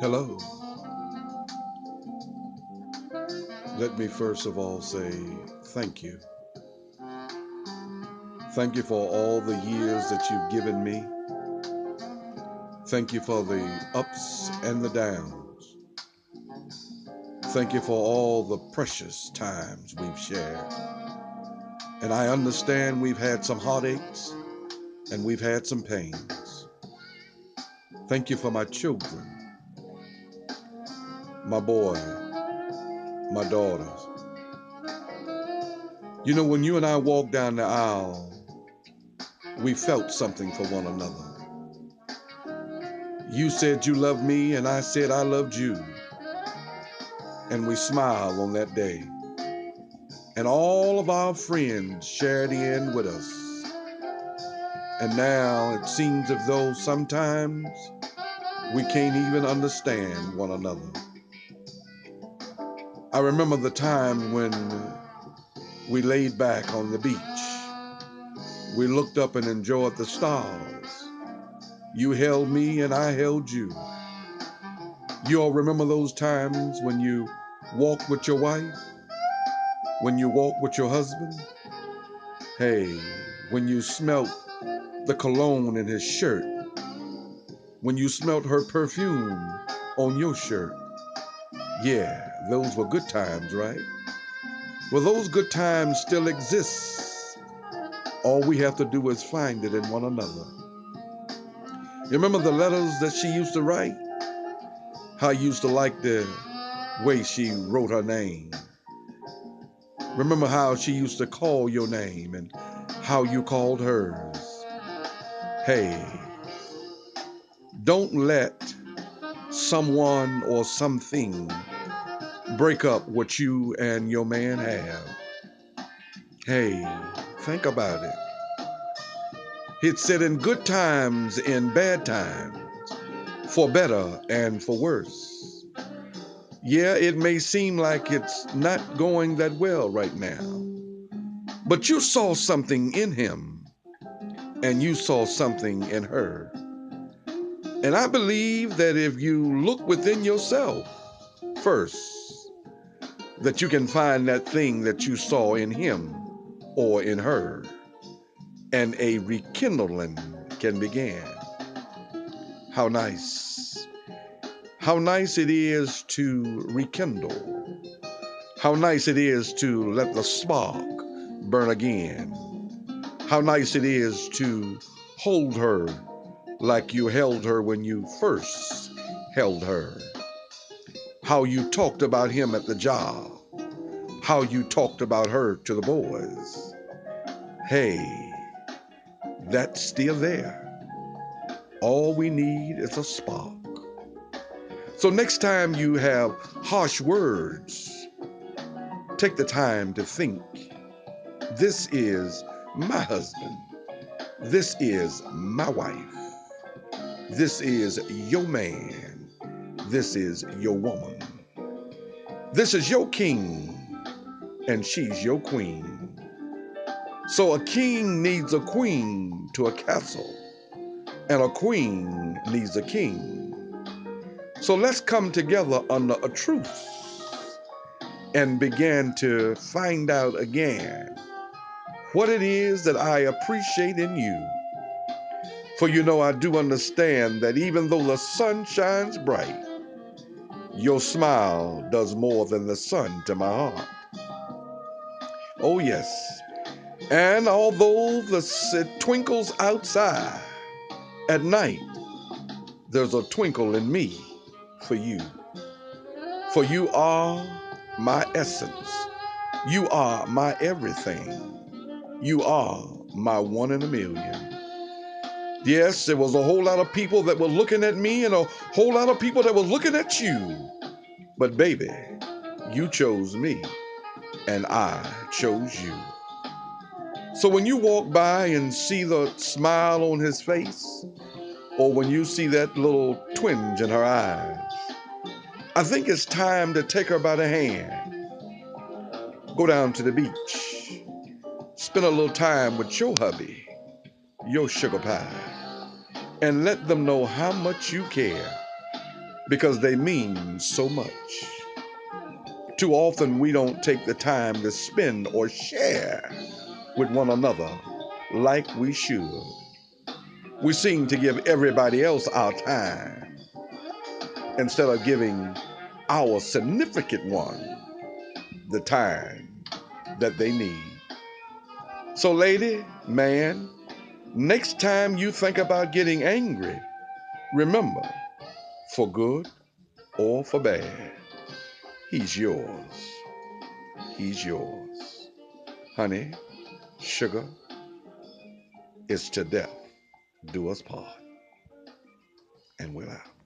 Hello. Let me first of all say thank you. Thank you for all the years that you've given me. Thank you for the ups and the downs. Thank you for all the precious times we've shared. And I understand we've had some heartaches and we've had some pains. Thank you for my children, my boy, my daughters. You know, when you and I walked down the aisle, we felt something for one another. You said you loved me, and I said I loved you. And we smiled on that day. And all of our friends shared in with us. And now it seems as though sometimes we can't even understand one another. I remember the time when we laid back on the beach. We looked up and enjoyed the stars. You held me and I held you. You all remember those times when you walked with your wife? When you walked with your husband? Hey, when you smelt the cologne in his shirt, when you smelt her perfume on your shirt. Yeah, those were good times, right? Well, those good times still exist. All we have to do is find it in one another. You remember the letters that she used to write? How I used to like the way she wrote her name. Remember how she used to call your name and how you called hers. Hey, don't let someone or something break up what you and your man have. Hey, think about it. It said in good times, in bad times, for better and for worse. Yeah, it may seem like it's not going that well right now, but you saw something in him and you saw something in her. And I believe that if you look within yourself first, that you can find that thing that you saw in him or in her, and a rekindling can begin. How nice. How nice it is to rekindle. How nice it is to let the spark burn again. How nice it is to hold her like you held her when you first held her. How you talked about him at the job. How you talked about her to the boys. Hey, that's still there. All we need is a spark. So next time you have harsh words, take the time to think, this is my husband. This is my wife. This is your man. This is your woman. This is your king, and she's your queen. So a king needs a queen to a castle, and a queen needs a king. So let's come together under a truce and begin to find out again what it is that I appreciate in you. For you know, I do understand that even though the sun shines bright, your smile does more than the sun to my heart. Oh, yes. And although it twinkles outside at night, there's a twinkle in me for you. For you are my essence. You are my everything. You are my one in a million. Yes, there was a whole lot of people that were looking at me and a whole lot of people that were looking at you. But baby, you chose me and I chose you. So when you walk by and see the smile on his face, or when you see that little twinge in her eyes, I think it's time to take her by the hand, go down to the beach, spend a little time with your hubby, your sugar pie, and let them know how much you care. because they mean so much. Too often we don't take the time to spend or share with one another like we should. We seem to give everybody else our time instead of giving our significant one the time that they need. So, lady, man, next time you think about getting angry, remember, for good or for bad, he's yours. He's yours. Honey, sugar, it's to death do us part. And we're out.